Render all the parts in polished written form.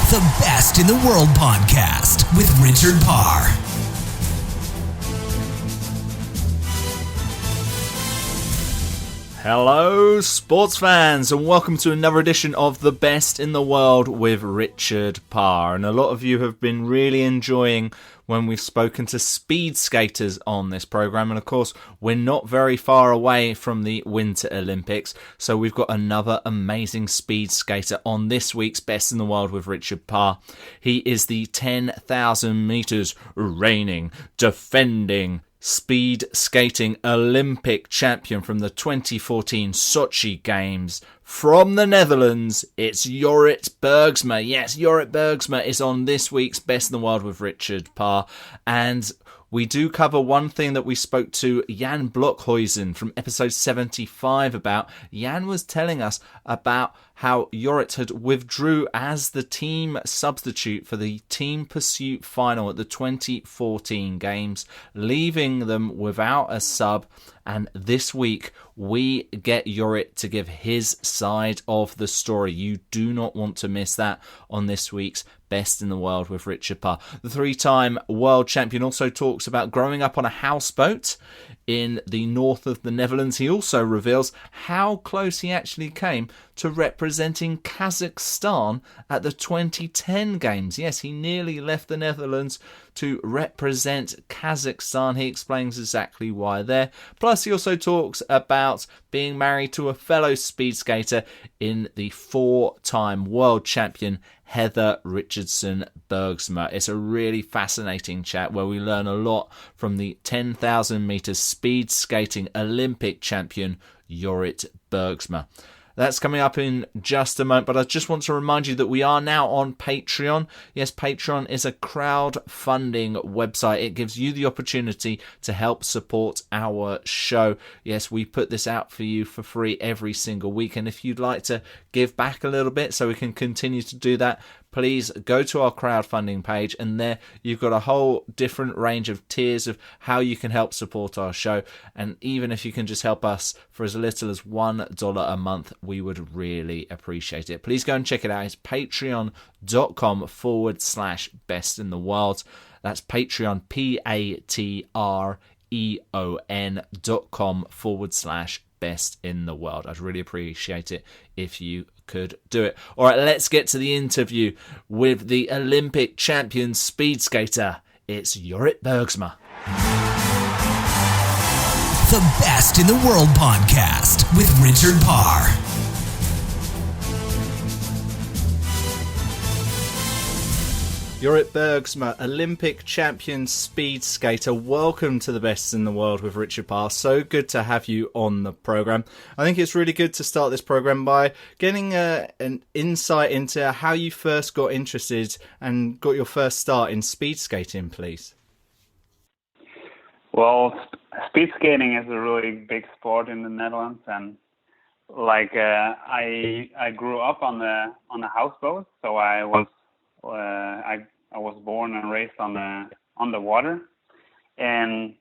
The Best in the World podcast with Richard Parr. Hello, sports fans, and welcome to another edition of The Best in the World with Richard Parr. And a lot of you have been really enjoying when we've spoken to speed skaters on this program. And of course, we're not very far away from the Winter Olympics. So we've got another amazing speed skater on this week's Best in the World with Richard Parr. He is the 10,000 meters reigning, defending speed skating Olympic champion from the 2014 Sochi Games. From the Netherlands, it's Jorrit Bergsma. Yes, Jorrit Bergsma is on this week's Best in the World with Richard Parr. And we do cover one thing that we spoke to Jan Blokhuizen from episode 75 about. Jan was telling us about how Jorrit had withdrew as the team substitute for the team pursuit final at the 2014 Games, leaving them without a sub. And this week, we get Jorrit to give his side of the story. You do not want to miss that on this week's Best in the World with Richard Parr. The three-time world champion also talks about growing up on a houseboat in the north of the Netherlands. He also reveals how close he actually came to representing Kazakhstan at the 2010 Games. Yes, he nearly left the Netherlands to represent Kazakhstan. He explains exactly why there. Plus, he also talks about being married to a fellow speed skater in the four-time world champion Heather Richardson Bergsma. It's a really fascinating chat where we learn a lot from the 10,000 meters speed skating Olympic champion Jorrit Bergsma. That's coming up in just a moment, but I just want to remind you that we are now on Patreon. Yes, Patreon is a crowdfunding website. It gives you the opportunity to help support our show. Yes, we put this out for you for free every single week, and if you'd like to give back a little bit so we can continue to do that, please go to our crowdfunding page, and there you've got a whole different range of tiers of how you can help support our show. And even if you can just help us for as little as $1 a month, we would really appreciate it. Please go and check it out. It's patreon.com/best in the world. That's Patreon, patreon.com/best in the world. I'd really appreciate it if you could do it. All right, let's get to the interview with the Olympic champion speed skater. It's Jorrit Bergsma. The Best in the World podcast with Richard Parr. Jorrit Bergsma, Olympic champion speed skater. Welcome to the Best in the World with Richard Parr. So good to have you on the program. I think it's really good to start this program by getting an insight into how you first got interested and got your first start in speed skating, please. Well, speed skating is a really big sport in the Netherlands, and I grew up on a houseboat, so I was born and raised on the water, and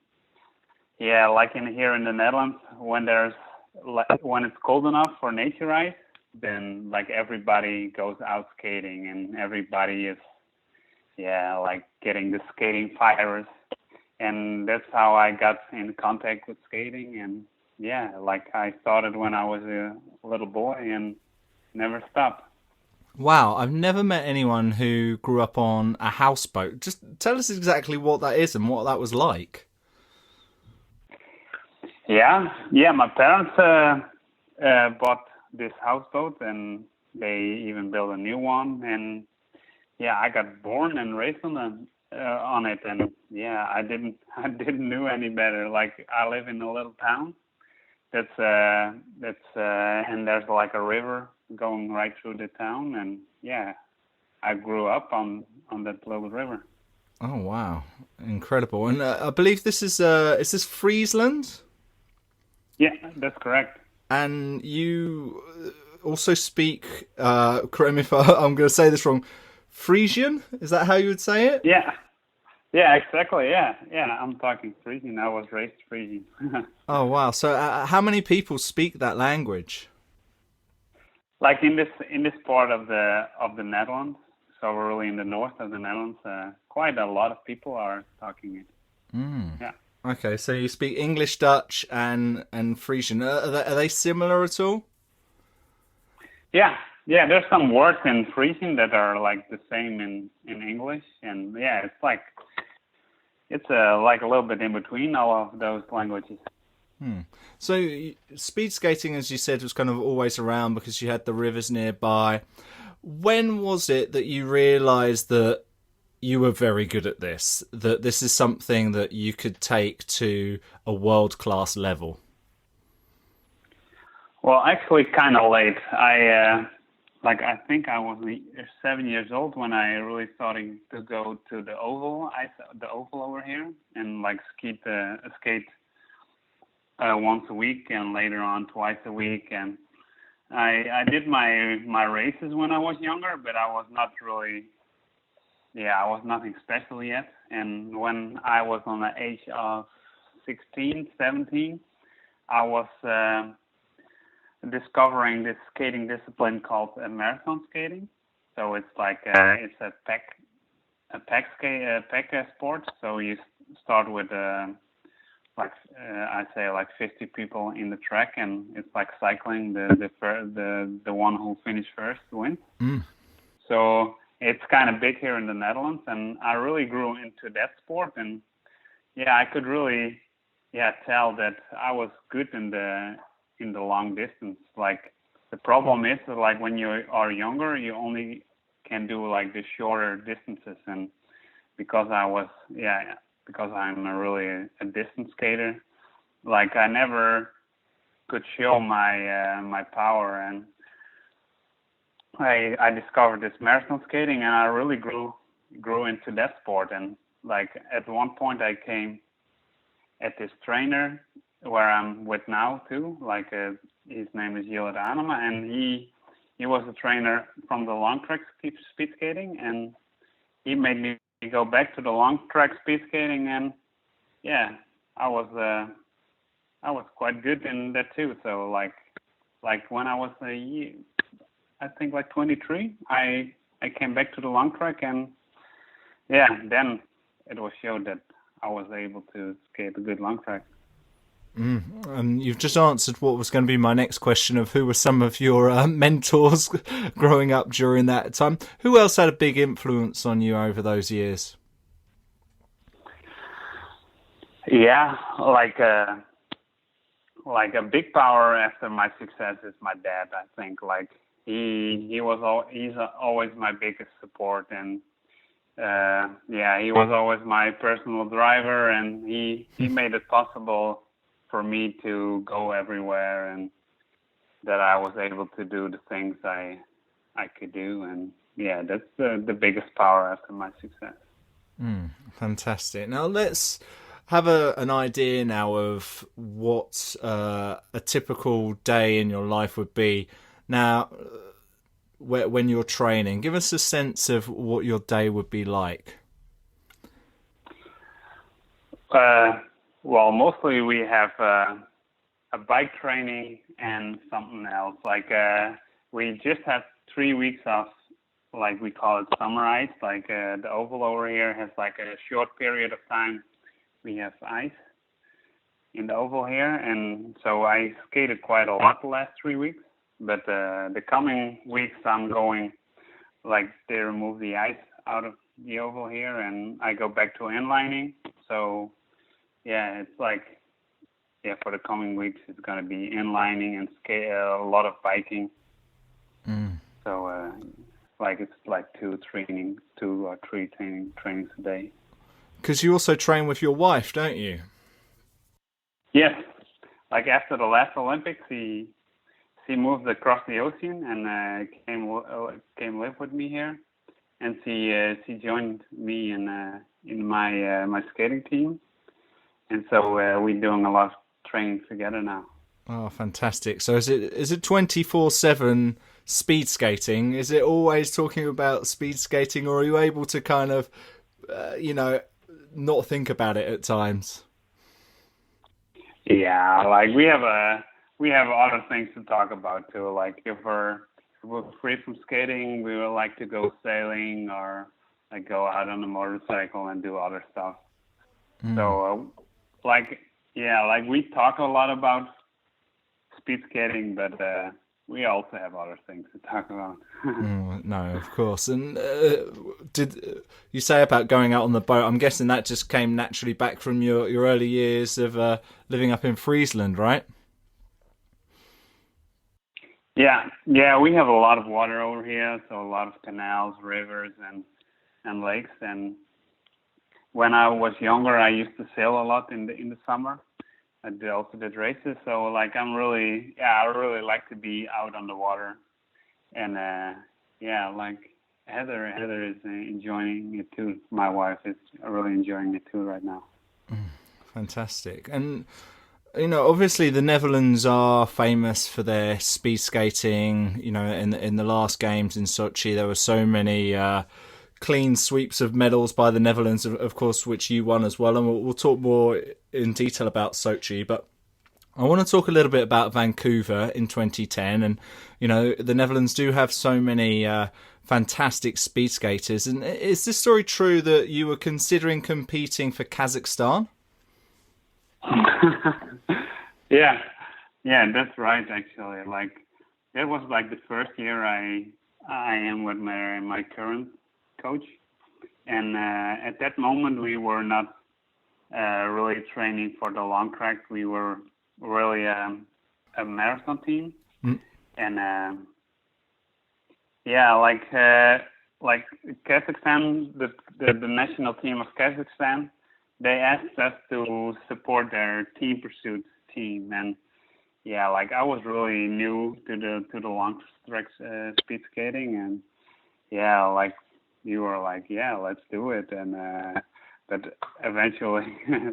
yeah, like here in the Netherlands, when it's cold enough for nature ice, then like everybody goes out skating, and everybody is getting the skating fires, and that's how I got in contact with skating, and I started when I was a little boy and never stopped. Wow, I've never met anyone who grew up on a houseboat. Just tell us exactly what that is and what that was like. Yeah, my parents bought this houseboat, and they even built a new one. And I got born and raised on it, and I didn't know any better. Like, I live in a little town that's and there's like a river going right through the town, and I grew up on that little river. Oh wow, incredible! And I believe this is this Friesland? Yeah, that's correct. And you also speak, correct me if I'm going to say this wrong, Frisian? Is that how you would say it? Yeah, exactly. Yeah. I'm talking Frisian. I was raised Frisian. Oh wow! So how many people speak that language? Like in this part of the Netherlands, so we're really in the north of the Netherlands. Quite a lot of people are talking it. Yeah. Okay, so you speak English, Dutch, and Frisian. Are they similar at all? Yeah, yeah. There's some words in Frisian that are like the same in English, and yeah, it's like a little bit in between all of those languages. So speed skating, as you said, was kind of always around because you had the rivers nearby. When was it that you realised that you were very good at this, that this is something that you could take to a world-class level? Well, actually, kind of late. I think I was 7 years old when I really started to go to the oval over here, and like skate once a week, and later on twice a week. And I did my races when I was younger, but I was not really, I was nothing special yet. And when I was on the age of 16, 17, I was discovering this skating discipline called marathon skating. So it's like it's a pack sport. So you start with I'd say like 50 people in the track, and it's like cycling. The one who finished first wins. So it's kind of big here in the Netherlands, and I really grew into that sport. And I could really tell that I was good in the long distance. Like the problem is that, like, when you are younger, you only can do like the shorter distances, and because I'm a distance skater, like I never could show my power. And I discovered this marathon skating, and I really grew into that sport. And like at one point I came at this trainer where I'm with now too, like his name is Jorrit, and he was a trainer from the long track speed skating, and he made me go back to the long track speed skating. And I was quite good in that too. So like when I was I think like 23, I came back to the long track, and then it was showed that I was able to skate a good long track. And you've just answered what was going to be my next question of who were some of your mentors growing up during that time. Who else had a big influence on you over those years? Yeah, like a big power after my success is my dad. I think like he's always my biggest support, and he was always my personal driver, and he made it possible for me to go everywhere, and that I was able to do the things I could do. And that's the biggest power after my success. Fantastic. Now let's have an idea now of what a typical day in your life would be. Now, when you're training, give us a sense of what your day would be like. Well, mostly we have a bike training and something else. Like we just have 3 weeks of, like we call it summer ice. Like the oval over here has like a short period of time we have ice in the oval here, and so I skated quite a lot the last 3 weeks. But the coming weeks I'm going, like they remove the ice out of the oval here, and I go back to inlining. So it's like, for the coming weeks, it's going to be inlining and a lot of biking. So, it's like 2 or 3 trainings a day. Because you also train with your wife, don't you? Yes. Like after the last Olympics, she moved across the ocean and came live with me here, and she joined me in my skating team. And so we're doing a lot of training together now. Oh, fantastic! So is it 24/7 speed skating? Is it always talking about speed skating, or are you able to kind of, not think about it at times? Yeah, like we have other things to talk about too. Like if we're we're free from skating, we would like to go sailing or like go out on a motorcycle and do other stuff. So like we talk a lot about speed skating, but we also have other things to talk about. No, of course. And did you say about going out on the boat? I'm guessing that just came naturally back from your early years of living up in Friesland, right? Yeah, we have a lot of water over here, so a lot of canals, rivers, and lakes. And when I was younger, I used to sail a lot in the summer. I also did races, so like I really like to be out on the water, and like Heather is enjoying it too. My wife is really enjoying it too right now. Fantastic. And obviously the Netherlands are famous for their speed skating. In the last games in Sochi, there were so many clean sweeps of medals by the Netherlands, of course, which you won as well. And we'll talk more in detail about Sochi, but I want to talk a little bit about Vancouver in 2010. And, the Netherlands do have so many fantastic speed skaters. And is this story true that you were considering competing for Kazakhstan? Yeah, that's right. Actually, like that was like the first year I am with my current coach, and at that moment we were not really training for the long track. We were really a marathon team, and like Kazakhstan, the national team of Kazakhstan, they asked us to support their team pursuit team, and like I was really new to the long track speed skating, and like you were like, let's do it, and but eventually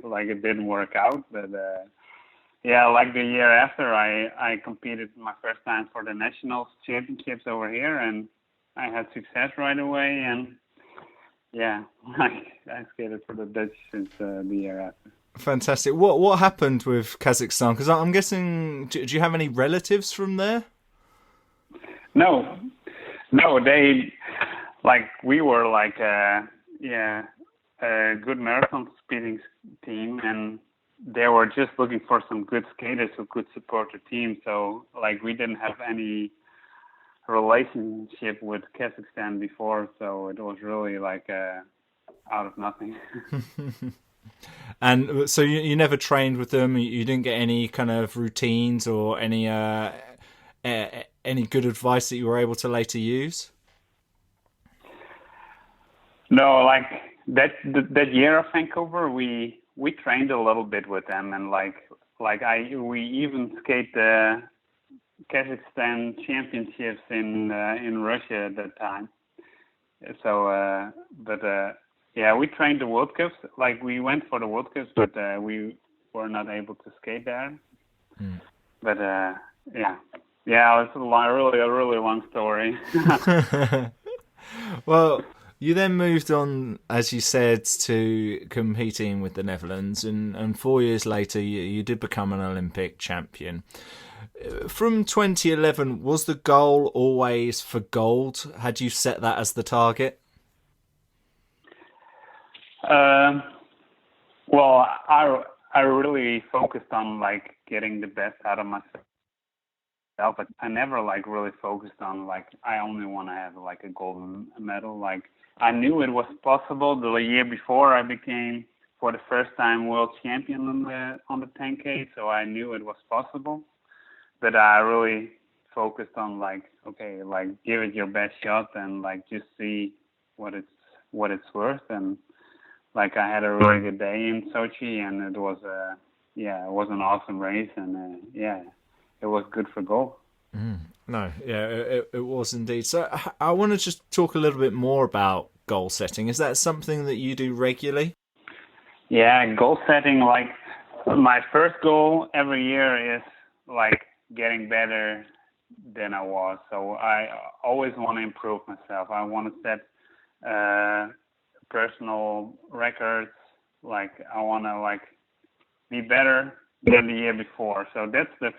like it didn't work out, but like the year after I competed my first time for the national championships over here, and I had success right away, and I skated for the Dutch since the year after. Fantastic. What happened with Kazakhstan? Because I'm guessing, do you have any relatives from there? No, they like we were like a good marathon speeding team, and they were just looking for some good skaters who could support the team. So like we didn't have any relationship with Kazakhstan before, so it was really like out of nothing. And so you never trained with them? You didn't get any kind of routines or any good advice that you were able to later use? No, like that year of Vancouver, we trained a little bit with them, and we even skate the Kazakhstan championships in Russia at that time. So, we trained the World Cups. Like we went for the World Cups, but we were not able to skate there. But it's a really long story. Well, you then moved on, as you said, to competing with the Netherlands, and 4 years later you did become an Olympic champion. From 2011, was the goal always for gold? Had you set that as the target? Well, I really focused on like getting the best out of myself, but I never like really focused on like I only want to have like a golden medal. Like I knew it was possible. The year before, I became for the first time world champion on the 10K, so I knew it was possible. But I really focused on like, okay, like give it your best shot and like just see what it's worth. And like I had a really good day in Sochi, and it was an awesome race, and it was good for goal. No, it was indeed. So I want to just talk a little bit more about goal setting. Is that something that you do regularly? Yeah, goal setting, like my first goal every year is like getting better than I was. So I always want to improve myself. I want to set personal records. Like I want to like be better than the year before. So that's the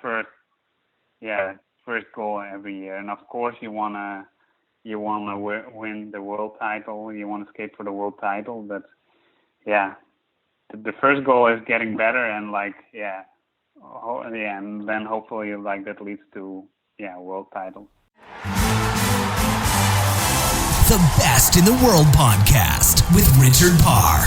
first goal every year. And of course, you wanna win the world title. You want to skate for the world title. But yeah, the first goal is getting better, and and then hopefully that leads to world titles. The Best in the World podcast with Richard Parr.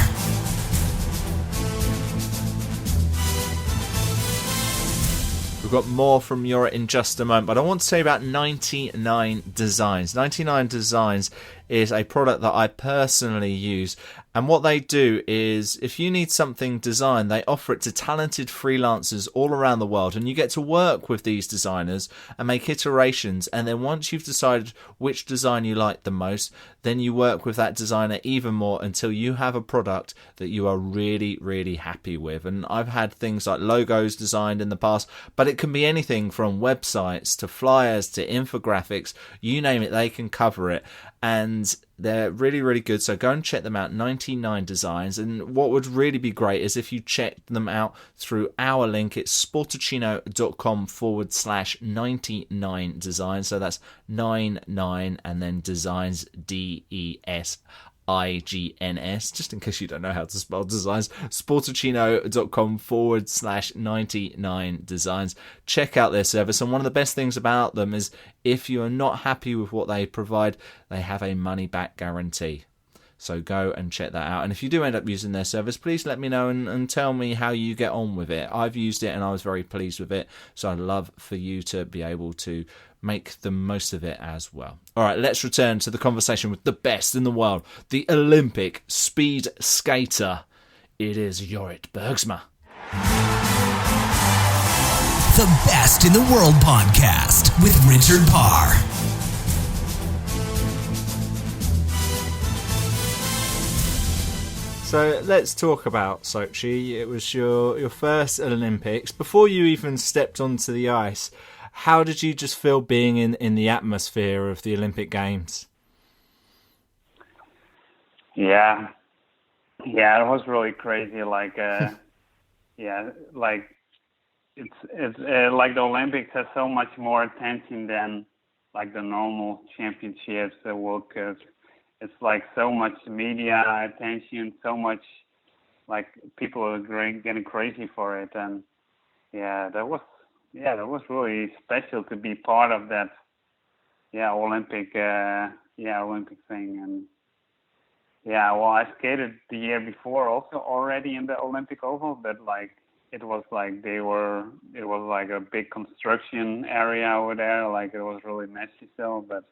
We've got more from Jorrit in just a moment, but I want to say about 99 Designs. 99 Designs is a product that I personally use, and what they do is if you need something designed, they offer it to talented freelancers all around the world, and you get to work with these designers and make iterations, and then once you've decided which design you like the most, then you work with that designer even more until you have a product that you are really, really happy with. And I've had things like logos designed in the past, but it can be anything from websites to flyers to infographics, you name it, they can cover it. And they're really, really good. So go and check them out, 99 Designs. And what would really be great is if you check them out through our link. It's sportacino.com/99 designs. So that's 99 and then designs, DESIGNS, just in case you don't know how to spell designs. sportacino.com/99 designs. Check out their service. And one of the best things about them is if you are not happy with what they provide, they have a money back guarantee. So go and check that out. And if you do end up using their service, please let me know and tell me how you get on with it. I've used it and I was very pleased with it. So I'd love for you to be able to make the most of it as well. All right, let's return to the conversation with the best in the world, the Olympic speed skater. It is Jorrit Bergsma. The Best in the World podcast with Richard Parr. So let's talk about Sochi. It was your first Olympics. Before you even stepped onto the ice, how did you just feel being in the atmosphere of the Olympic Games? Yeah, it was really crazy. It's like the Olympics has so much more attention than like the normal championships, the World Cups. It's like so much media attention, so much like people are getting crazy for it, and that was really special to be part of that Olympic thing. And I skated the year before also already in the Olympic Oval, but it was like a big construction area over there, like it was really messy still, but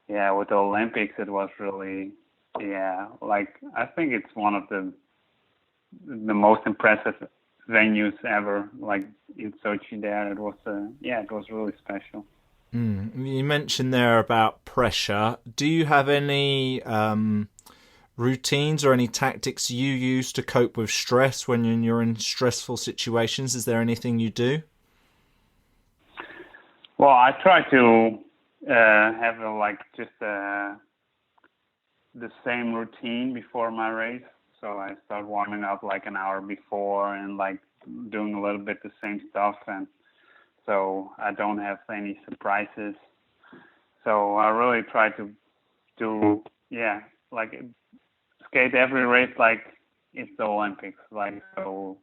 with the Olympics it was really I think it's one of the most impressive venues ever, like in Sochi there. It was really special. You mentioned there about pressure. Do you have any routines or any tactics you use to cope with stress when you're in stressful situations? Is there anything you do? Well, I try to have the same routine before my race. So I start warming up like an hour before and like doing a little bit the same stuff, and so I don't have any surprises. So I really try to do skate every race like it's the Olympics. Like, so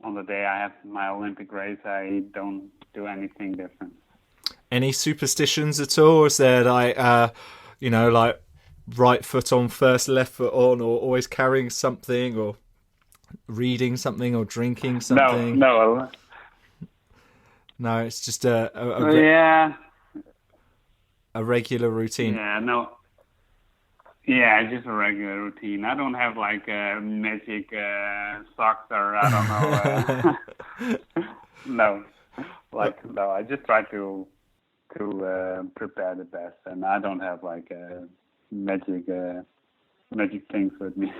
on the day I have my Olympic race, I don't do anything different. Any superstitions at all? Or is there like right foot on first, left foot on, or always carrying something, or reading something, or drinking something? No, it's just a regular routine. Just a regular routine. I don't have like magic socks or I don't know. No, I just try to prepare the best, and I don't have like magic things with me.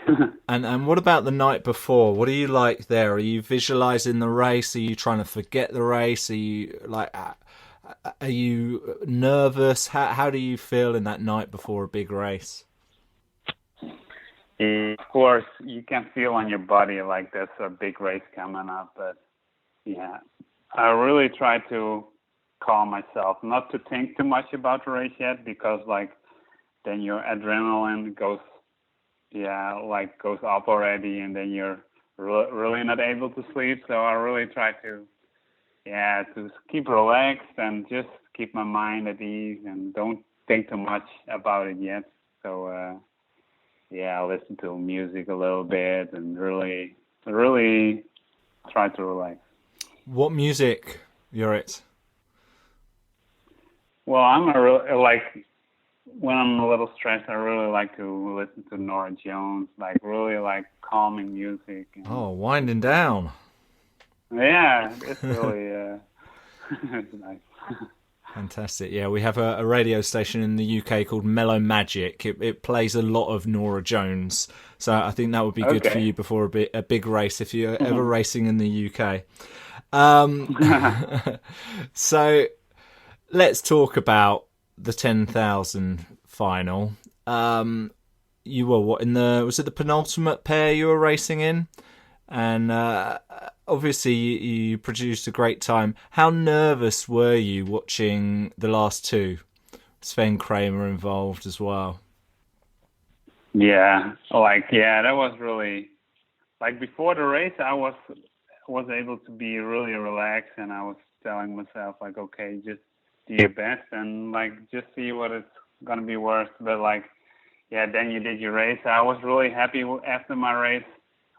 And what about the night before? What are you like there? Are you visualizing the race? Are you trying to forget the race? Are you are you nervous? How do you feel in that night before a big race? Of course, you can feel on your body like there's a big race coming up, but I really try to calm myself, not to think too much about the race yet, because like then your adrenaline goes up already, and then you're really not able to sleep. So I really try to keep relaxed and just keep my mind at ease and don't think too much about it yet. So I listen to music a little bit and really try to relax. What music, Jorrit? Well, when I'm a little stressed, I really like to listen to Nora Jones, like really like calming music. And, Oh, winding down. yeah, it's really it's nice. Fantastic. Yeah, we have a radio station in the UK called Mellow Magic. It plays a lot of Nora Jones. So I think that would be good for you before a big race if you're ever racing in the UK. So let's talk about the 10,000 final. You were was it the penultimate pair you were racing in? And obviously you produced a great time. How nervous were you watching the last two? Sven Kramer involved as well. Yeah, that was really, like before the race, I was able to be really relaxed, and I was telling myself like, okay, just do your best and like just see what it's gonna be worth. But like, then you did your race. I was really happy after my race.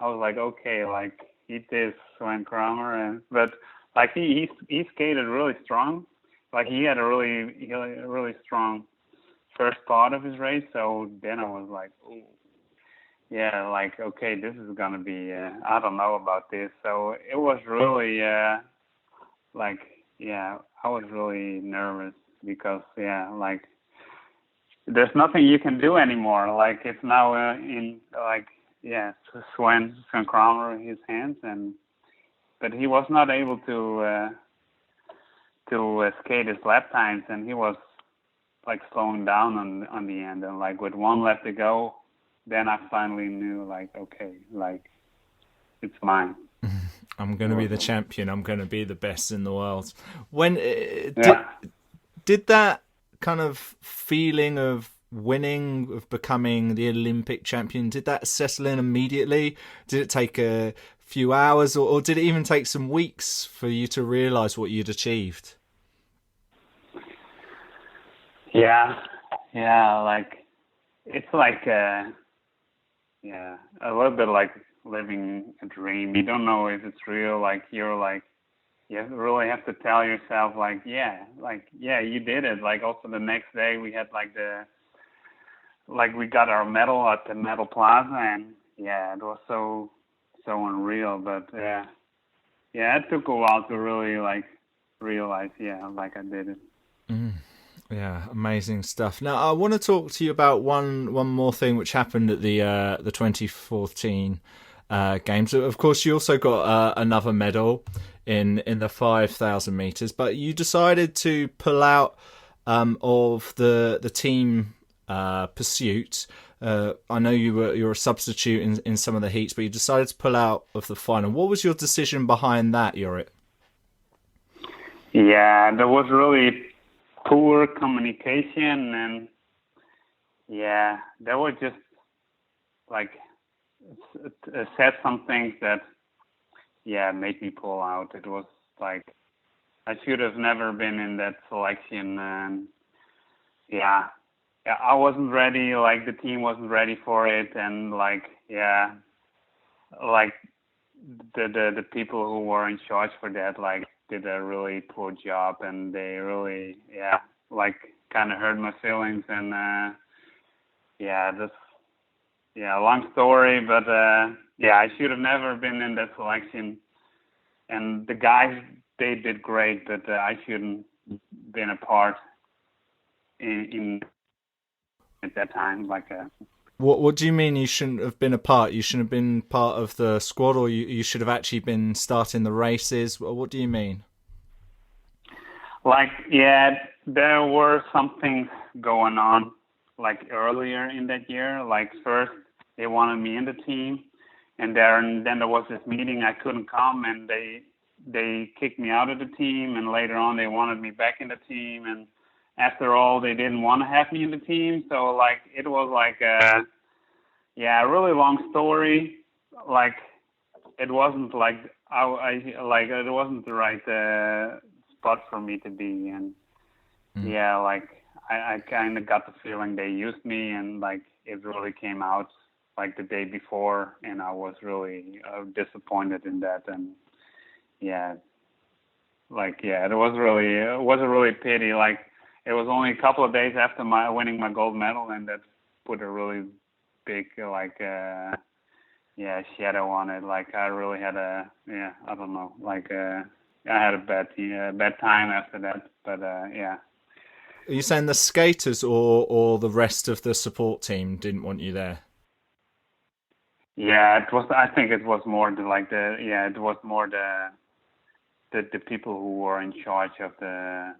I was like, okay, like he did Sven Kramer, but like he skated really strong. Like he had a really strong first part of his race. So then I was like, ooh, yeah, like okay, this is gonna be. I don't know about this. So it was really I was really nervous because like there's nothing you can do anymore. Like it's now in like. Yeah, Sven Kramer in his hands, but he was not able to skate his lap times, and he was like slowing down on the end, and like with one lap to go, then I finally knew like okay, like it's mine. I'm going to be the champion. I'm going to be the best in the world. When did that kind of feeling of winning, of becoming the Olympic champion, did that settle in immediately? Did it take a few hours, or did it even take some weeks for you to realize what you'd achieved? Like it's like a little bit like living a dream. You don't know if it's real. Like you're like you really have to tell yourself like you did it. Like also the next day we had we got our medal at the Medal Plaza, and it was so unreal. But it took a while to really like realize like I did it. Yeah, amazing stuff. Now I want to talk to you about one more thing which happened at the 2014 games. Of course, you also got another medal in the 5,000 meters, but you decided to pull out of the team pursuit. I know you're a substitute in some of the heats, but you decided to pull out of the final. What was your decision behind that, Jorrit? Yeah, there was really poor communication, and there were just like said some things that made me pull out. It was like I should have never been in that selection, and I wasn't ready. Like the team wasn't ready for it, and like the people who were in charge for that like did a really poor job, and they really like kind of hurt my feelings, and long story, but I should have never been in that selection, and the guys, they did great, but I shouldn't been a part in at that time. Like What do you mean you shouldn't have been a part? You shouldn't have been part of the squad, or you should have actually been starting the races? What do you mean? Like, there were some things going on, like earlier in that year. Like first, they wanted me in the team, and then there was this meeting. I couldn't come, and they kicked me out of the team, and later on they wanted me back in the team, and after all they didn't want to have me in the team. So like it was like a really long story. Like it wasn't like I like it wasn't the right spot for me to be, and yeah, like I kind of got the feeling they used me, and like it really came out like the day before, and I was really disappointed in that, and yeah, like yeah, it was a really pity. Like it was only a couple of days after my winning my gold medal, and that put a really big like shadow on it. Like I really had I don't know, like I had a bad time after that, but yeah. Are you saying the skaters or the rest of the support team didn't want you there? Yeah, it was. I think it was more the people who were in charge of the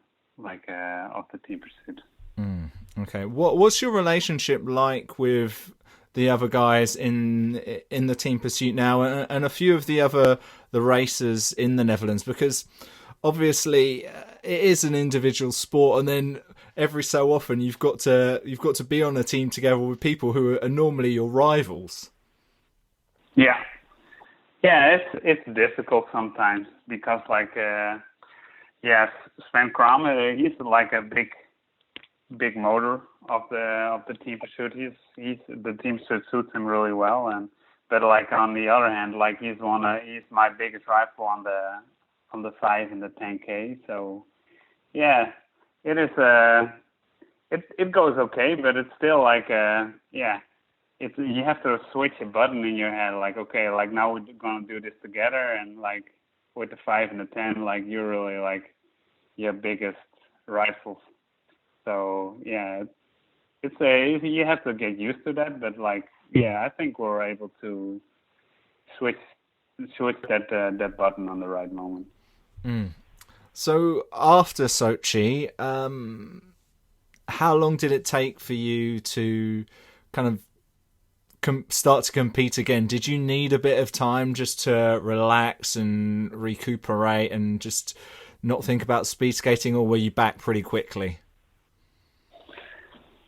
team pursuit. Okay. What's your relationship like with the other guys in the team pursuit now, and a few of the racers in the Netherlands? Because obviously it is an individual sport, and then every so often you've got to be on a team together with people who are normally your rivals. Yeah, it's difficult sometimes because Sven Kramer, he's like a big motor of the team pursuit. He's the team pursuit suits him really well, but like on the other hand, like he's my biggest rival on the 5 and the 10K. So yeah, it is it goes okay, but it's still like you have to switch a button in your head, like, okay, like now we're gonna do this together, and like with the 5 and the 10, like you're really like your biggest rivals. So yeah, you have to get used to that, but like I think we're able to switch that button on the right moment. So after Sochi, how long did it take for you to kind of start to compete again? Did you need a bit of time just to relax and recuperate and just not think about speed skating, or were you back pretty quickly?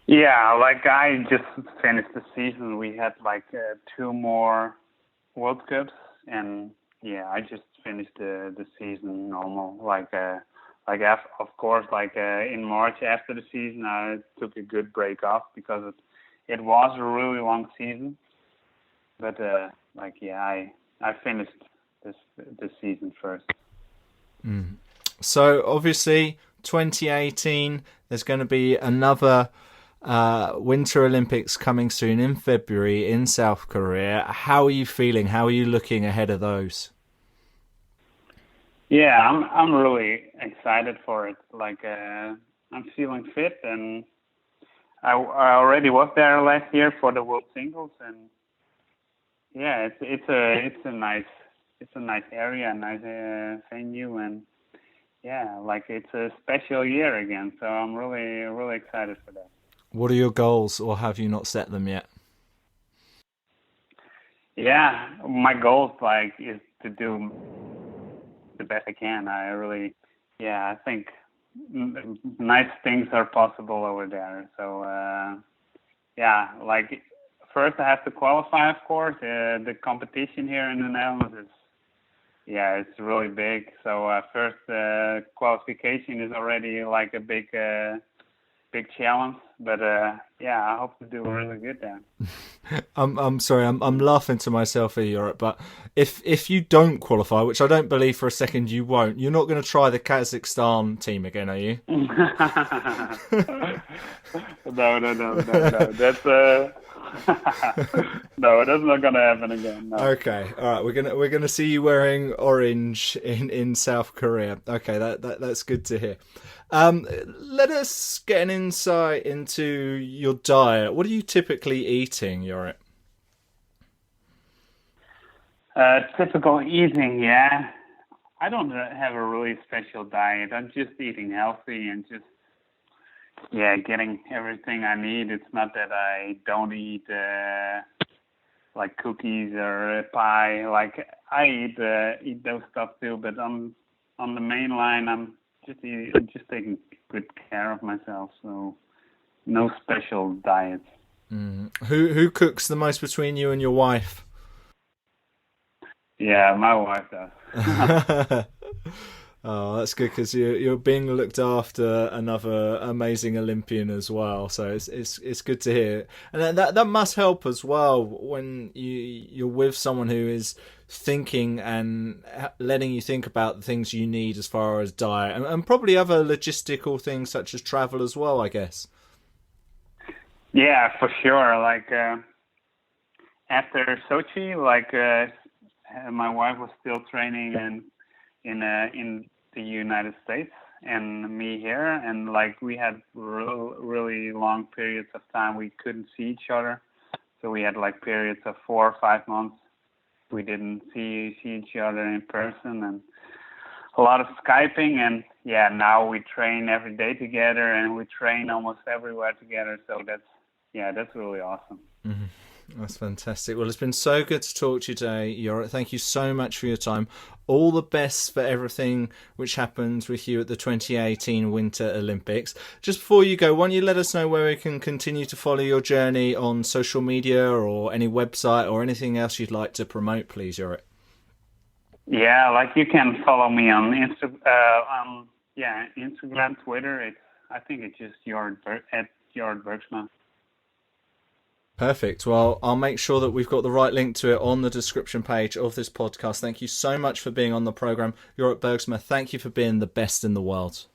Yeah, like I just finished the season. We had like 2 more World Cups, and I just finished the season normal. Of course, in March after the season, I took a good break off because it was a really long season. But I finished this season first. So obviously 2018, there's going to be another Winter Olympics coming soon in February in South Korea. How are you feeling? How are you looking ahead of those? Yeah, I'm really excited for it. Like I'm feeling fit, and I already was there last year for the World Singles, and yeah, it's a nice area, a nice venue, and yeah, like it's a special year again. So I'm really excited for that. What are your goals, or have you not set them yet? Yeah, my goal is to do the best I can. I think nice things are possible over there. So first I have to qualify, of course. The competition here in the Netherlands it's really big. So first qualification is already like a big challenge, but I hope to do really good there. I'm sorry, I'm laughing to myself here, Jorrit, but if you don't qualify, which I don't believe for a second you won't, you're not going to try the Kazakhstan team again, are you? No. That's no, that's not going to happen again. No. Okay, all right. We're gonna see you wearing orange in South Korea. Okay, that's good to hear. Let us get an insight into your diet. What are you typically eating, Jorrit? Typical eating, yeah. I don't have a really special diet. I'm just eating healthy and just getting everything I need. It's not that I don't eat like cookies or pie. Like eat those stuff too, but on the main line, I'm just taking good care of myself. So no special diets. Who cooks the most between you and your wife? Yeah, my wife does. Oh, that's good because you're being looked after another amazing Olympian as well. So it's good to hear, and that must help as well when you're with someone who is thinking and letting you think about the things you need as far as diet and probably other logistical things such as travel as well, I guess. Yeah, for sure. Like after Sochi, my wife was still training in the United States and me here, and like we had really long periods of time we couldn't see each other. So we had like periods of 4 or 5 months we didn't see each other in person, and a lot of Skyping. And yeah, now we train every day together, and we train almost everywhere together. So that's really awesome. Mm-hmm. That's fantastic. Well, it's been so good to talk to you today, Jorrit. Thank you so much for your time. All the best for everything which happens with you at the 2018 Winter Olympics. Just before you go, why don't you let us know where we can continue to follow your journey on social media or any website or anything else you'd like to promote, please, Jorrit? Yeah, like you can follow me on Instagram, Twitter. I think it's just Jorrit Bergsma. Perfect. Well, I'll make sure that we've got the right link to it on the description page of this podcast. Thank you so much for being on the program. Jorrit Bergsma, thank you for being the best in the world.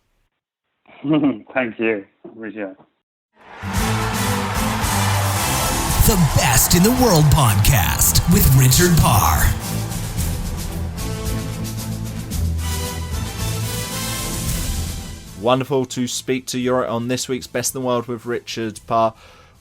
Thank you, Richard. The Best in the World podcast with Richard Parr. Wonderful to speak to Jorrit on this week's Best in the World with Richard Parr.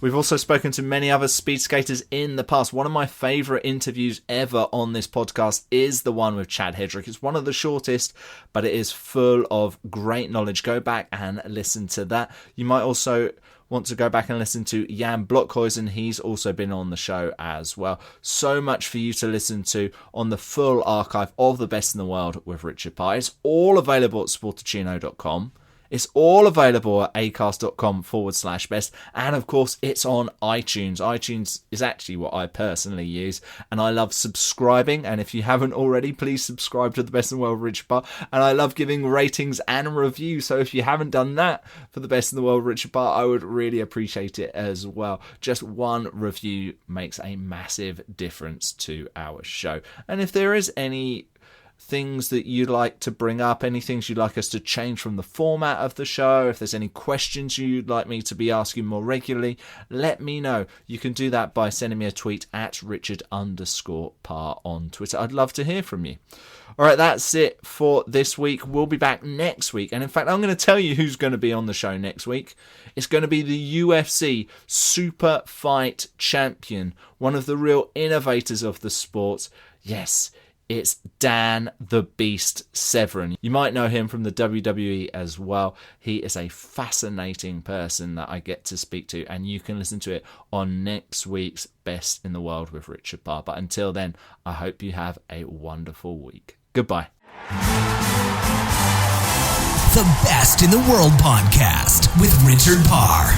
We've also spoken to many other speed skaters in the past. One of my favourite interviews ever on this podcast is the one with Chad Hedrick. It's one of the shortest, but it is full of great knowledge. Go back and listen to that. You might also want to go back and listen to Jan Blokhuizen. He's also been on the show as well. So much for you to listen to on the full archive of the Best in the World with Richard Parr. It's all available at sportacino.com. It's all available at acast.com/best. And of course, it's on iTunes. iTunes is actually what I personally use. And I love subscribing. And if you haven't already, please subscribe to the Best in the World with Richard Parr. And I love giving ratings and reviews. So if you haven't done that for the Best in the World with Richard Parr, I would really appreciate it as well. Just one review makes a massive difference to our show. And if there is any things that you'd like to bring up, any things you'd like us to change from the format of the show, if there's any questions you'd like me to be asking more regularly, let me know. You can do that by sending me a tweet at Richard_Parr on Twitter. I'd love to hear from you. All right, that's it for this week. We'll be back next week. And in fact, I'm going to tell you who's going to be on the show next week. It's going to be the UFC Super Fight Champion, one of the real innovators of the sport. Yes, it's Dan the Beast Severn. You might know him from the WWE as well. He is a fascinating person that I get to speak to, and you can listen to it on next week's Best in the World with Richard Parr. But until then, I hope you have a wonderful week. Goodbye. The Best in the World podcast with Richard Parr.